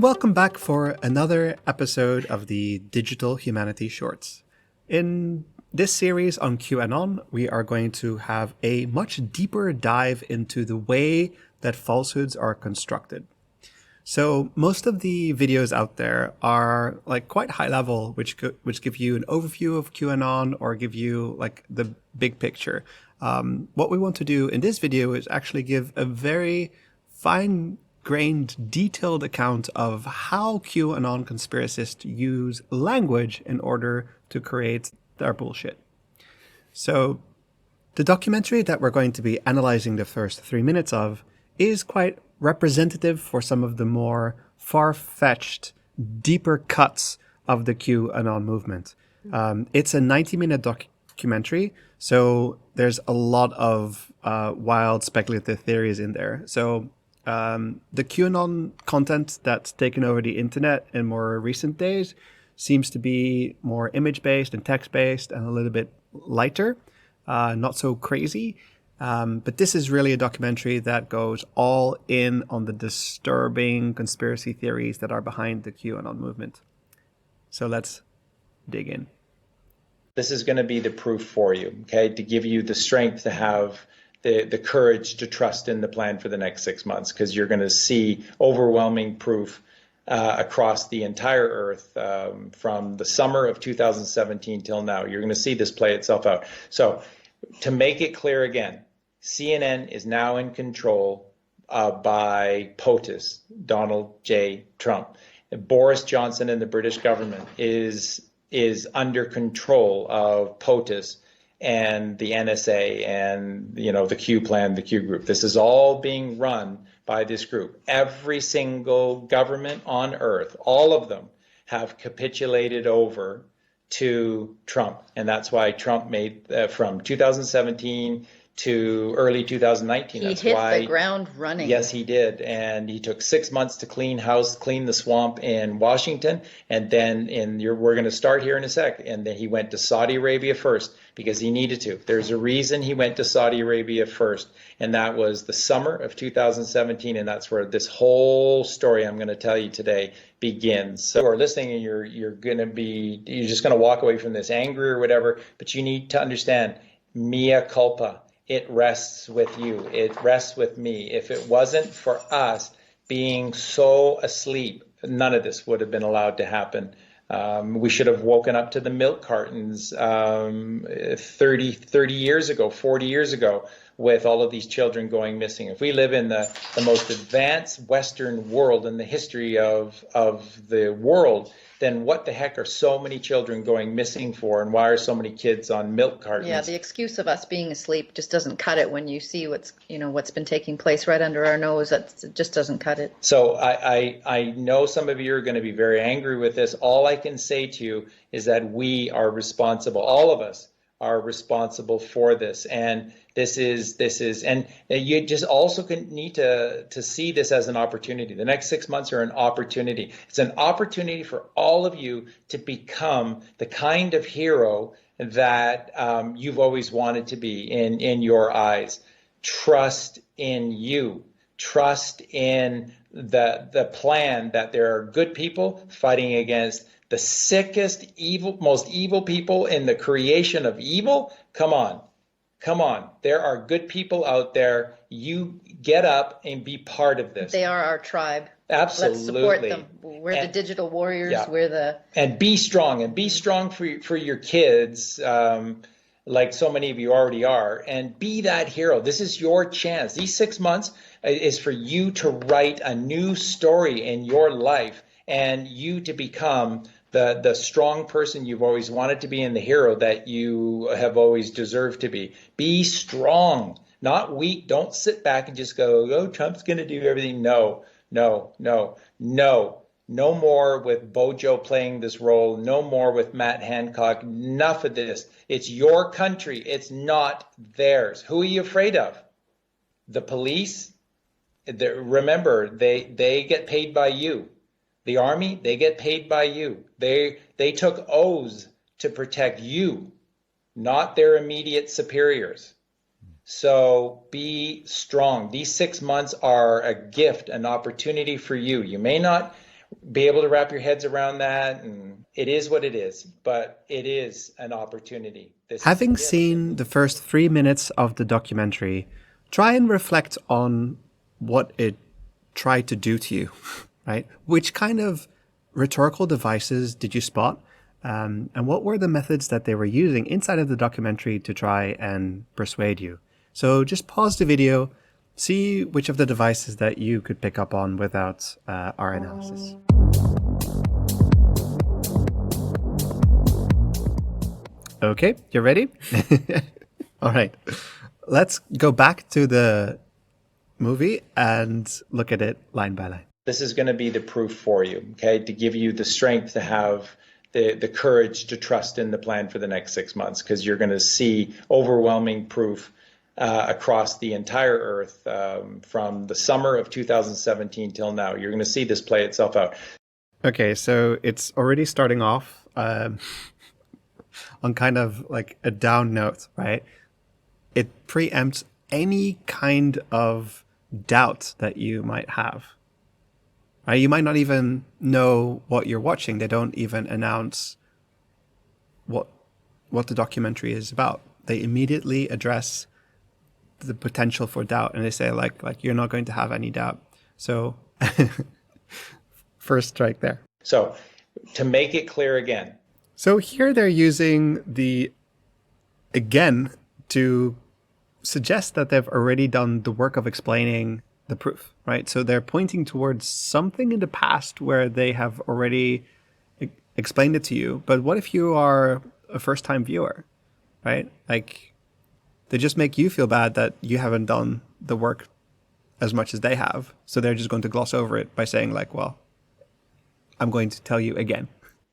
welcome back for another episode of the Digital Humanities Shorts. In this series on QAnon, we are going to have a much deeper dive into the way that falsehoods are constructed. So most of the videos out there are like quite high level, which give you an overview of QAnon or give you like the big picture. What we want to do in this video is actually give a very fine-grained, detailed account of how QAnon conspiracists use language in order to create their bullshit. So the documentary that we're going to be analyzing the first 3 minutes of is quite representative for some of the more far-fetched, deeper cuts of the QAnon movement. It's a 90-minute documentary, so there's a lot of wild speculative theories in there. So the QAnon content that's taken over the internet in more recent days seems to be more image-based and text-based and a little bit lighter, not so crazy. But this is really a documentary that goes all in on the disturbing conspiracy theories that are behind the QAnon movement. So let's dig in. This is going to be the proof for you, okay, to give you the strength to have the courage to trust in the plan for the next 6 months, because you're going to see overwhelming proof across the entire earth from the summer of 2017 till now. You're going to see this play itself out. So to make it clear again, CNN is now in control by POTUS, Donald J. Trump. Boris Johnson and the British government is under control of POTUS and the NSA and, you know, the Q plan, the Q group. This is all being run by this group. Every single government on earth, all of them, have capitulated over to Trump. And that's why Trump made from 2017 to early 2019. He That's hit why, the ground running. Yes, he did. And he took 6 months to clean the swamp in Washington. And then we're going to start here in a sec. And then he went to Saudi Arabia first because he needed to. There's a reason he went to Saudi Arabia first. And that was the summer of 2017. And that's where this whole story I'm going to tell you today begins. So you're listening and you're just going to walk away from this angry or whatever. But you need to understand, mea culpa. It rests with you. It rests with me. If it wasn't for us being so asleep, none of this would have been allowed to happen. We should have woken up to the milk cartons 30 years ago, 40 years ago, with all of these children going missing. If we live in the most advanced Western world in the history of the world, then what the heck are so many children going missing for, and why are so many kids on milk cartons? Yeah, the excuse of us being asleep just doesn't cut it when you see what's been taking place right under our nose. It just doesn't cut it. So I know some of you are going to be very angry with this. All I can say to you is that we are responsible. All of us are responsible for this, and this is, and you just also need to see this as an opportunity. The next 6 months are an opportunity. It's an opportunity for all of you to become the kind of hero that you've always wanted to be in your eyes. Trust in you. Trust in the plan that there are good people fighting against the sickest, most evil people in the creation of evil. Come on. There are good people out there. You get up and be part of this. They are our tribe. Absolutely. Let's support them. We're the digital warriors. Yeah. And be strong. And be strong for your kids, like so many of you already are. And be that hero. This is your chance. These 6 months is for you to write a new story in your life, and you to become the strong person you've always wanted to be, and the hero that you have always deserved to be. Be strong, not weak. Don't sit back and just go, oh, Trump's going to do everything. No. No more with Bojo playing this role. No more with Matt Hancock. Enough of this. It's your country. It's not theirs. Who are you afraid of? The police? Remember, they get paid by you. The army, they get paid by you. They took oaths to protect you, not their immediate superiors. So be strong. These 6 months are a gift, an opportunity for you. You may not be able to wrap your heads around that. And it is what it is, but it is an opportunity. Having seen the first 3 minutes of the documentary, try and reflect on what it tried to do to you, right? Which kind of rhetorical devices did you spot? And what were the methods that they were using inside of the documentary to try and persuade you? So just pause the video, see which of the devices that you could pick up on without our analysis. Okay, you ready? All right. Let's go back to the movie and look at it line by line. This is going to be the proof for you, okay, to give you the strength to have the courage to trust in the plan for the next 6 months, because you're going to see overwhelming proof across the entire Earth from the summer of 2017 till now. You're going to see this play itself out. Okay, so it's already starting off on kind of like a down note, right? It preempts any kind of doubt that you might have. Right? You might not even know what you're watching. They don't even announce what the documentary is about. They immediately address the potential for doubt, and they say like you're not going to have any doubt. So first strike there. So to make it clear again. So here they're using again to suggest that they've already done the work of explaining the proof, right? So they're pointing towards something in the past where they have already explained it to you. But what if you are a first-time viewer, right? Like, they just make you feel bad that you haven't done the work as much as they have. So they're just going to gloss over it by saying like, well, I'm going to tell you again.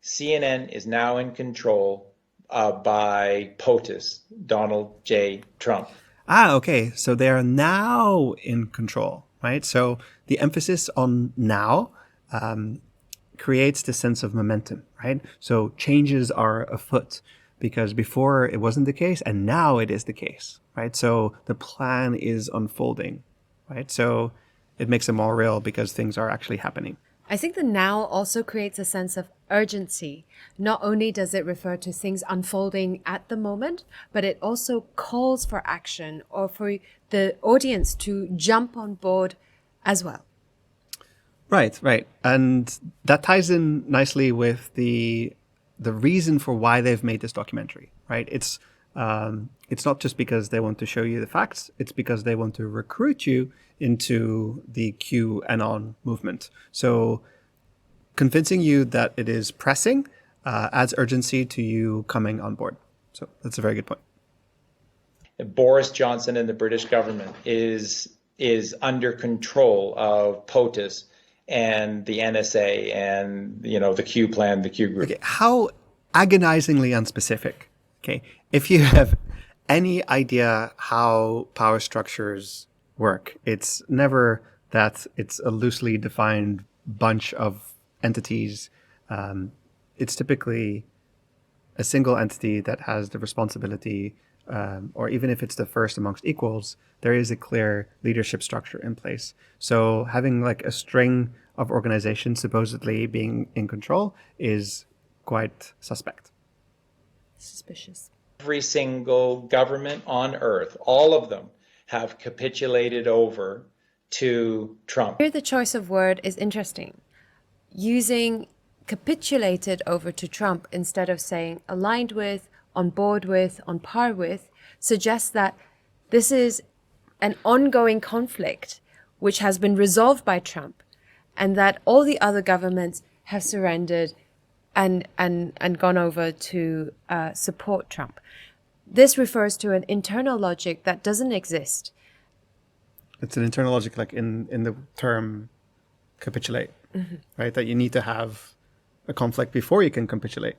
CNN is now in control by POTUS, Donald J. Trump. Okay. So they are now in control, right? So the emphasis on now creates the sense of momentum, right? So changes are afoot because before it wasn't the case and now it is the case, right? So the plan is unfolding, right? So it makes it more real because things are actually happening. I think the now also creates a sense of urgency. Not only does it refer to things unfolding at the moment, but it also calls for action or for the audience to jump on board as well. Right. And that ties in nicely with the reason for why they've made this documentary, right? It's not just because they want to show you the facts. It's because they want to recruit you into the QAnon movement. So convincing you that it is pressing adds urgency to you coming on board. So that's a very good point. Boris Johnson and the British government is under control of POTUS and the NSA and, the Q plan, the Q group. Okay, how agonizingly unspecific. Okay, if you have any idea how power structures work, it's never that it's a loosely defined bunch of entities. It's typically a single entity that has the responsibility, or even if it's the first amongst equals, there is a clear leadership structure in place. So having like a string of organizations supposedly being in control is quite suspect. Suspicious. Every single government on earth, all of them, have capitulated over to Trump. Here the choice of word is interesting. Using capitulated over to Trump instead of saying aligned with, on board with, on par with, suggests that this is an ongoing conflict which has been resolved by Trump and that all the other governments have surrendered and gone over to support Trump. This refers to an internal logic that doesn't exist. It's an internal logic, like in the term capitulate, right? That you need to have a conflict before you can capitulate.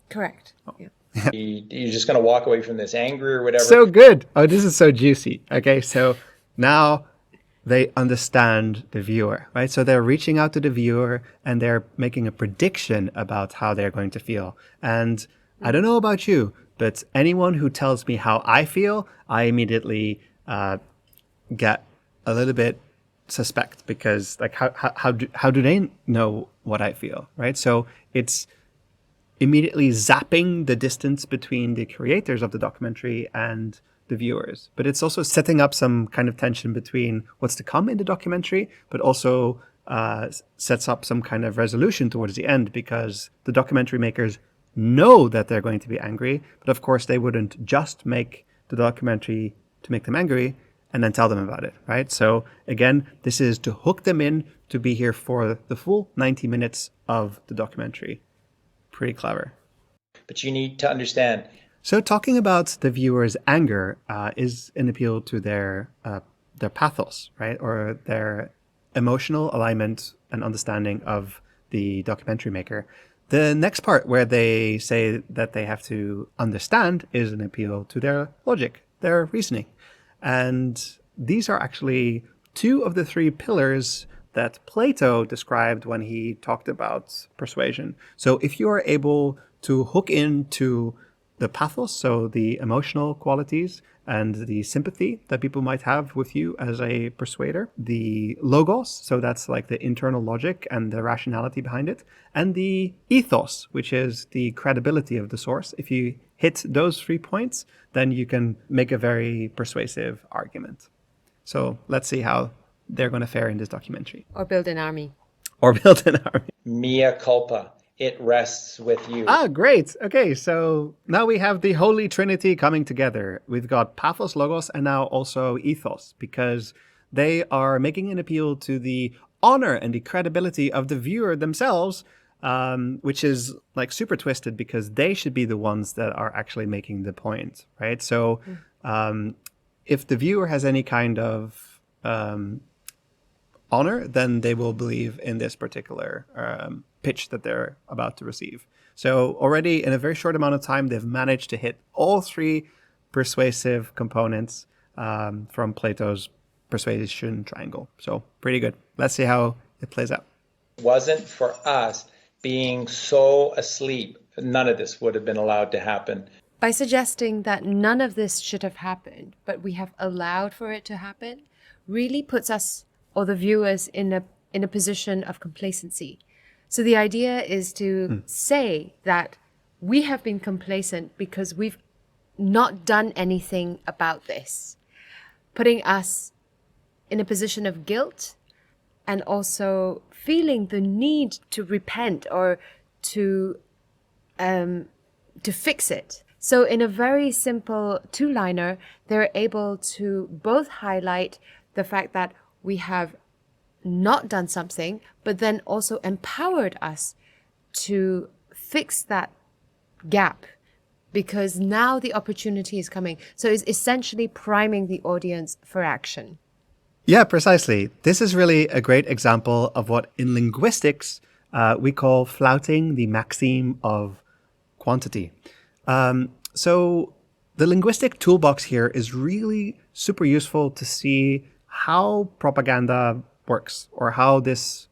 Correct. Oh. Yeah. You're just going to walk away from this angry or whatever. So good. Oh, this is so juicy. Okay, so now they understand the viewer, right? So they're reaching out to the viewer and they're making a prediction about how they're going to feel. And I don't know about you, but anyone who tells me how I feel, I immediately get a little bit suspect because, like, how do they know what I feel, right? So it's immediately zapping the distance between the creators of the documentary and the viewers. But it's also setting up some kind of tension between what's to come in the documentary, but also sets up some kind of resolution towards the end, because the documentary makers know that they're going to be angry, but of course they wouldn't just make the documentary to make them angry and then tell them about it, right? So again, this is to hook them in to be here for the full 90 minutes of the documentary. Pretty clever. But you need to understand. So talking about the viewer's anger is an appeal to their pathos, right? Or their emotional alignment and understanding of the documentary maker. The next part, where they say that they have to understand, is an appeal to their logic, their reasoning. And these are actually two of the three pillars that Plato described when he talked about persuasion. So if you are able to hook into the pathos, so the emotional qualities and the sympathy that people might have with you as a persuader, the logos, so that's like the internal logic and the rationality behind it, and the ethos, which is the credibility of the source. If you hit those 3 points, then you can make a very persuasive argument. So let's see how they're going to fare in this documentary. Or build an army. Or build an army. Mea culpa. It rests with you. Ah, great. Okay, so now we have the Holy Trinity coming together. We've got pathos, logos, and now also ethos, because they are making an appeal to the honor and the credibility of the viewer themselves, which is like super twisted, because they should be the ones that are actually making the point, right? So if the viewer has any kind of honor, then they will believe in this particular pitch that they're about to receive. So already in a very short amount of time, they've managed to hit all three persuasive components from Plato's persuasion triangle. So pretty good. Let's see how it plays out. Wasn't for us being so asleep, none of this would have been allowed to happen. By suggesting that none of this should have happened, but we have allowed for it to happen, really puts us or the viewers in a position of complacency. So the idea is to say that we have been complacent because we've not done anything about this, putting us in a position of guilt and also feeling the need to repent or to fix it. So in a very simple two-liner, they're able to both highlight the fact that we have not done something, but then also empowered us to fix that gap, because now the opportunity is coming. So it's essentially priming the audience for action. Yeah, precisely. This is really a great example of what in linguistics we call flouting the maxim of quantity. So the linguistic toolbox here is really super useful to see how propaganda works, or how this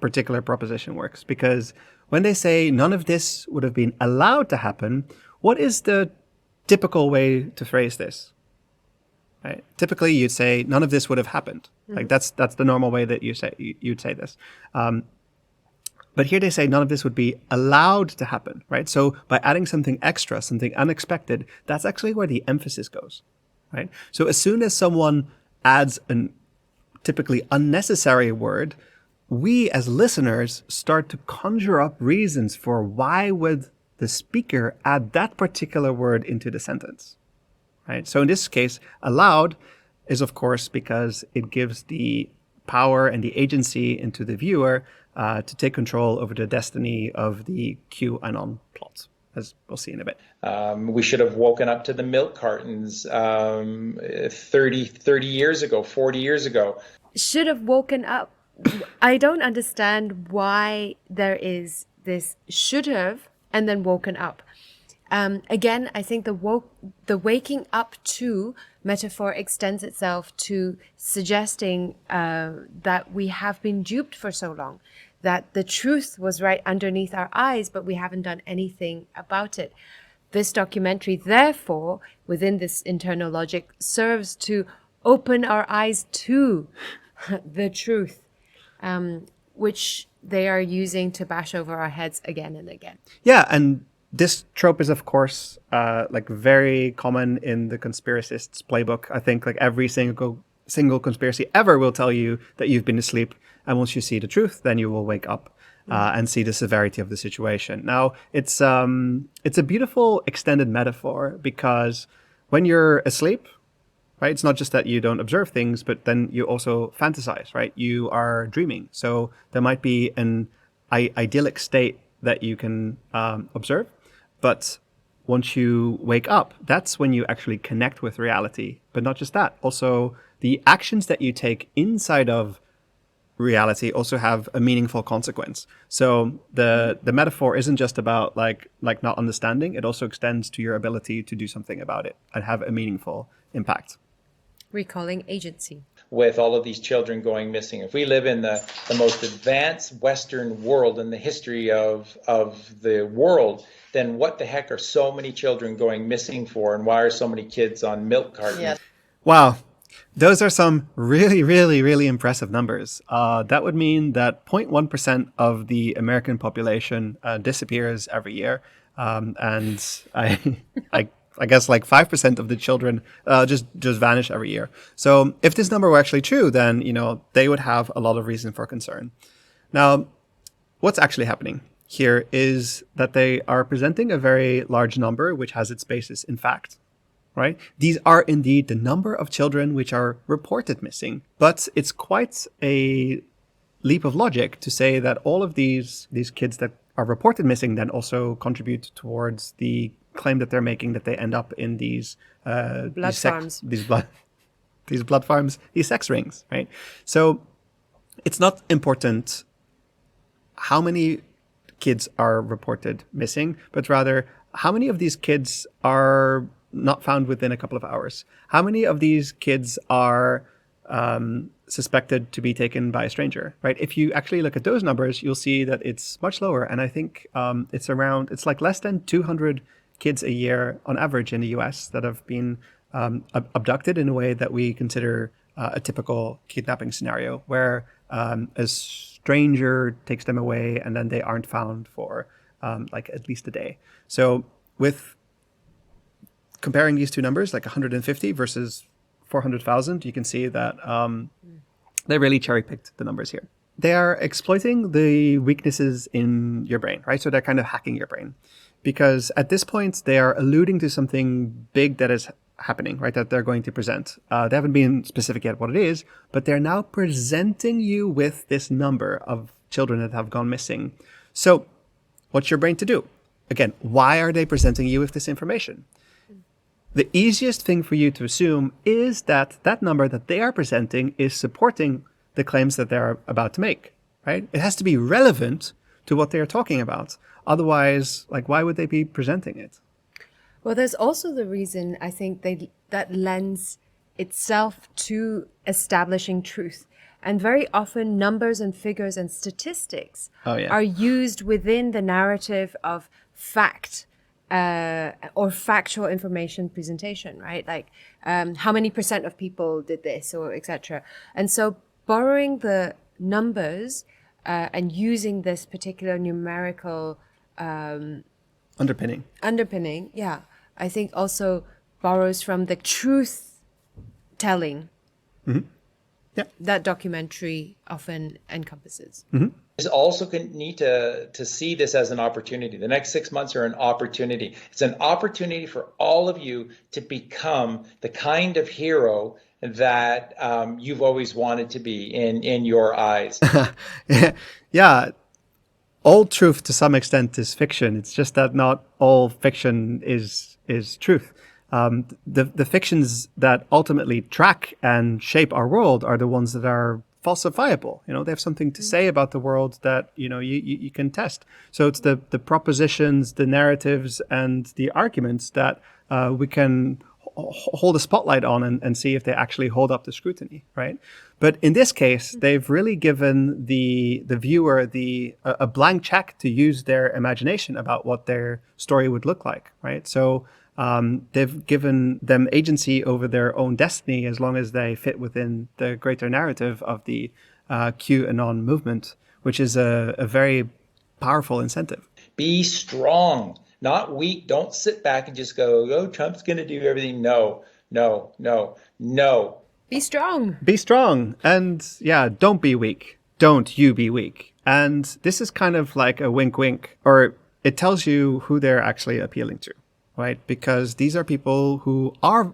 particular proposition works. Because when they say none of this would have been allowed to happen, what is the typical way to phrase this? Right? Typically, you'd say none of this would have happened. Like that's the normal way that you'd say this. But here they say none of this would be allowed to happen, right? So by adding something extra, something unexpected, that's actually where the emphasis goes, right? So as soon as someone adds an typically unnecessary word, we as listeners start to conjure up reasons for why would the speaker add that particular word into the sentence, right? So in this case, allowed is of course because it gives the power and the agency into the viewer to take control over the destiny of the QAnon plot, as we'll see in a bit. We should have woken up to the milk cartons 30 years ago, 40 years ago. Should have woken up. I don't understand why there is this should have and then woken up. Again, I think the waking up to metaphor extends itself to suggesting that we have been duped for so long, that the truth was right underneath our eyes, but we haven't done anything about it. This documentary, therefore, within this internal logic, serves to open our eyes to the truth, which they are using to bash over our heads again and again. Yeah, and this trope is, of course, like very common in the conspiracists' playbook. I think like every single conspiracy ever will tell you that you've been asleep, and once you see the truth, then you will wake up and see the severity of the situation. Now, it's a beautiful extended metaphor because when you're asleep, right, it's not just that you don't observe things, but then you also fantasize, right? You are dreaming, so there might be an idyllic state that you can observe, but once you wake up, that's when you actually connect with reality. But not just that, also the actions that you take inside of reality also have a meaningful consequence. So the metaphor isn't just about like not understanding, it also extends to your ability to do something about it and have a meaningful impact. Recalling agency. With all of these children going missing. If we live in the most advanced Western world in the history of the world, then what the heck are so many children going missing for, and why are so many kids on milk cartons? Yeah. Wow. Those are some really, really, really impressive numbers. That would mean that 0.1% of the American population disappears every year. And I guess like 5% of the children just vanish every year. So if this number were actually true, then, they would have a lot of reason for concern. Now, what's actually happening here is that they are presenting a very large number, which has its basis in fact. Right? These are indeed the number of children which are reported missing. But it's quite a leap of logic to say that all of these kids that are reported missing then also contribute towards the claim that they're making that they end up in these Blood farms. these blood farms, these sex rings, right? So it's not important how many kids are reported missing, but rather how many of these kids are not found within a couple of hours. How many of these kids are suspected to be taken by a stranger, right? If you actually look at those numbers, you'll see that it's much lower. And I think it's like less than 200 kids a year on average in the US that have been abducted in a way that we consider a typical kidnapping scenario, where a stranger takes them away and then they aren't found for like at least a day. So with comparing these two numbers, like 150 versus 400,000, you can see that they really cherry-picked the numbers here. They are exploiting the weaknesses in your brain, right? So they're kind of hacking your brain. Because at this point, they are alluding to something big that is happening, right? That they're going to present. They haven't been specific yet what it is, but they're now presenting you with this number of children that have gone missing. So what's your brain to do? Again, why are they presenting you with this information? The easiest thing for you to assume is that that number that they are presenting is supporting the claims that they're about to make, right? It has to be relevant to what they're talking about. Otherwise, like, why would they be presenting it? Well, there's also the reason I think that lends itself to establishing truth. And very often numbers and figures and statistics are used within the narrative of fact or factual information presentation, right? Like how many % of people did this or etc. And so borrowing the numbers and using this particular numerical Underpinning, yeah, I think also borrows from the truth telling that documentary often encompasses. Is also need to see this as an opportunity. The next 6 months are an opportunity. It's an opportunity for all of you to become the kind of hero that you've always wanted to be in your eyes. Yeah. All truth to some extent is fiction. It's just that not all fiction is truth. The fictions that ultimately track and shape our world are the ones that are falsifiable. They have something to say about the world that you can test. So it's the propositions, the narratives, and the arguments that we can hold a spotlight on and see if they actually hold up to scrutiny, right? But in this case, they've really given the viewer a blank check to use their imagination about what their story would look like, right? So they've given them agency over their own destiny as long as they fit within the greater narrative of the QAnon movement, which is a very powerful incentive. Be strong, not weak. Don't sit back and just go, oh, Trump's going to do everything. No, no, no, no. Be strong. Be strong. And yeah, don't be weak. Don't you be weak. And this is kind of like a wink, wink, or it tells you who they're actually appealing to, right? Because these are people who are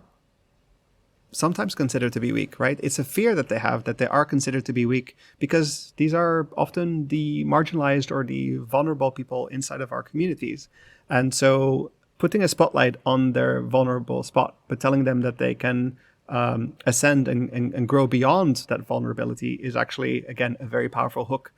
sometimes considered to be weak, right? It's a fear that they have that they are considered to be weak because these are often the marginalized or the vulnerable people inside of our communities. And so putting a spotlight on their vulnerable spot, but telling them that they can ascend and grow beyond that vulnerability is actually, again, a very powerful hook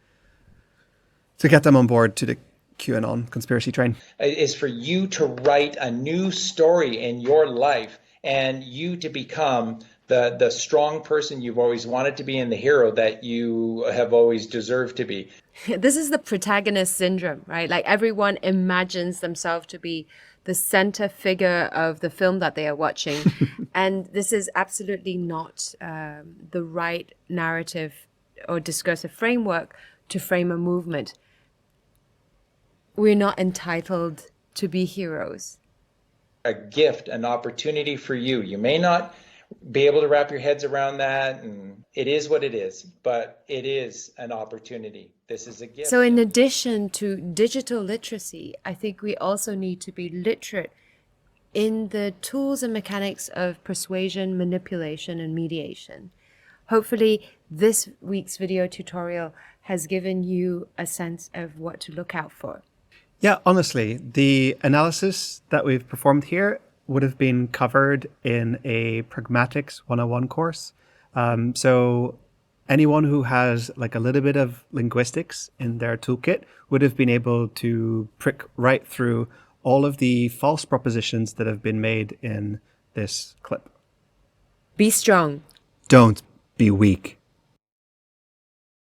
to get them on board to the QAnon conspiracy train. Is for you to write a new story in your life and you to become the strong person you've always wanted to be and the hero that you have always deserved to be. This is the protagonist syndrome, right? Like everyone imagines themselves to be the center figure of the film that they are watching. And this is absolutely not the right narrative or discursive framework to frame a movement. We're not entitled to be heroes. A gift, an opportunity for you. You may not be able to wrap your heads around that, and it is what it is, but it is an opportunity. This is a gift. So in addition to digital literacy, I think we also need to be literate in the tools and mechanics of persuasion, manipulation, and mediation. Hopefully, this week's video tutorial has given you a sense of what to look out for. Yeah, honestly, the analysis that we've performed here would have been covered in a Pragmatics 101 course. So anyone who has like a little bit of linguistics in their toolkit would have been able to prick right through all of the false propositions that have been made in this clip. Be strong. Don't be weak.